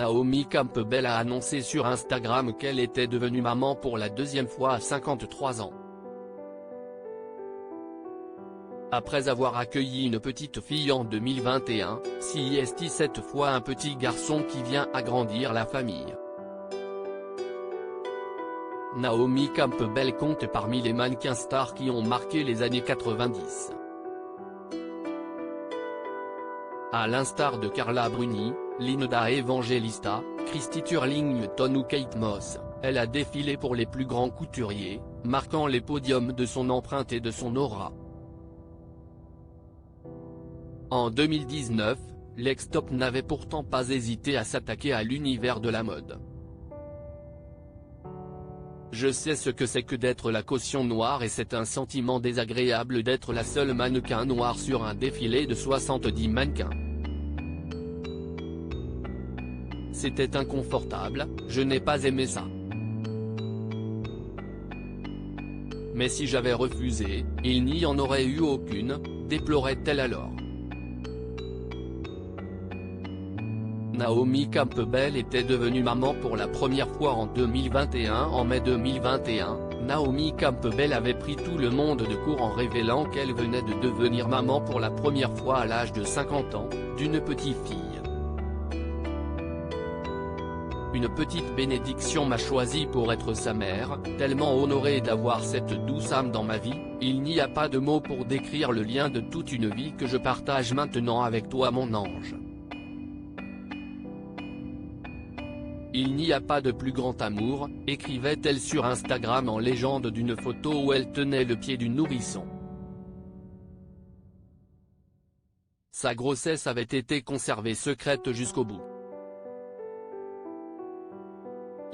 Naomi Campbell a annoncé sur Instagram qu'elle était devenue maman pour la deuxième fois à 53 ans. Après avoir accueilli une petite fille en 2021, c'est cette fois un petit garçon qui vient agrandir la famille. Naomi Campbell compte parmi les mannequins stars qui ont marqué les années 90. À l'instar de Carla Bruni, Linda Evangelista, Christy Turlington ou Kate Moss, elle a défilé pour les plus grands couturiers, marquant les podiums de son empreinte et de son aura. En 2019, l'ex-top n'avait pourtant pas hésité à s'attaquer à l'univers de la mode. Je sais ce que c'est que d'être la caution noire et c'est un sentiment désagréable d'être la seule mannequin noire sur un défilé de 70 mannequins. C'était inconfortable, je n'ai pas aimé ça. Mais si j'avais refusé, il n'y en aurait eu aucune, déplorait-elle alors. Naomi Campbell était devenue maman pour la première fois en 2021. En mai 2021, Naomi Campbell avait pris tout le monde de court en révélant qu'elle venait de devenir maman pour la première fois à l'âge de 50 ans, d'une petite fille. Une petite bénédiction m'a choisi pour être sa mère, tellement honorée d'avoir cette douce âme dans ma vie, il n'y a pas de mots pour décrire le lien de toute une vie que je partage maintenant avec toi mon ange. Il n'y a pas de plus grand amour, écrivait-elle sur Instagram en légende d'une photo où elle tenait le pied du nourrisson. Sa grossesse avait été conservée secrète jusqu'au bout.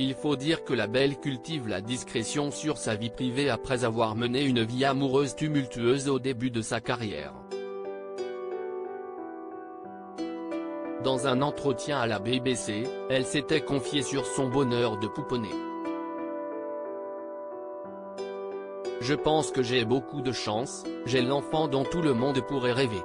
Il faut dire que la belle cultive la discrétion sur sa vie privée après avoir mené une vie amoureuse tumultueuse au début de sa carrière. Dans un entretien à la BBC, elle s'était confiée sur son bonheur de pouponner. « Je pense que j'ai beaucoup de chance, j'ai l'enfant dont tout le monde pourrait rêver.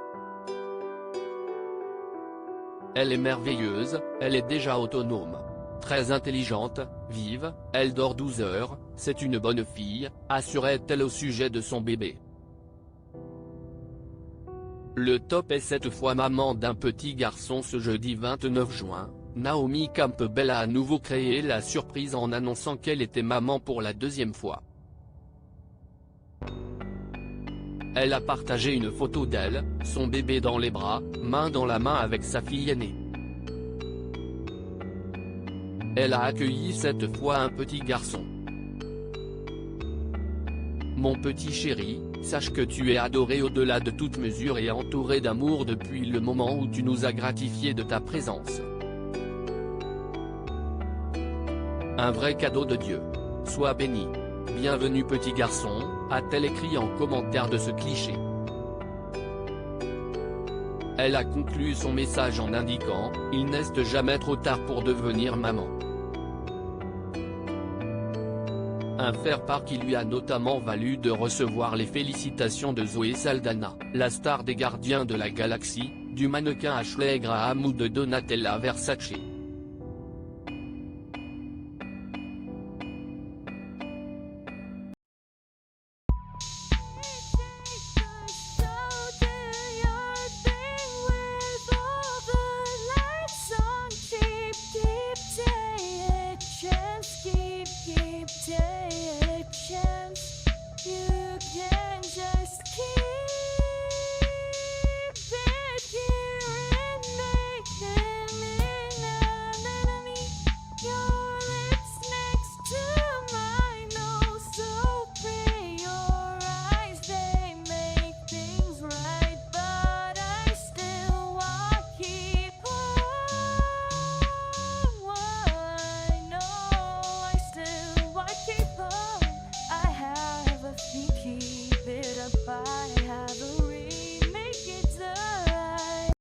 Elle est merveilleuse, elle est déjà autonome. Très intelligente, vive, elle dort 12 heures, c'est une bonne fille », assurait-elle au sujet de son bébé. Le top est cette fois maman d'un petit garçon ce jeudi 29 juin, Naomi Campbell a à nouveau créé la surprise en annonçant qu'elle était maman pour la deuxième fois. Elle a partagé une photo d'elle, son bébé dans les bras, main dans la main avec sa fille aînée. Elle a accueilli cette fois un petit garçon. « Mon petit chéri, sache que tu es adoré au-delà de toute mesure et entouré d'amour depuis le moment où tu nous as gratifié de ta présence. Un vrai cadeau de Dieu. Sois béni. Bienvenue petit garçon », a-t-elle écrit en commentaire de ce cliché. Elle a conclu son message en indiquant « Il n'est jamais trop tard pour devenir maman ». Un faire-part qui lui a notamment valu de recevoir les félicitations de Zoé Saldana, la star des Gardiens de la Galaxie, du mannequin Ashley Graham ou de Donatella Versace.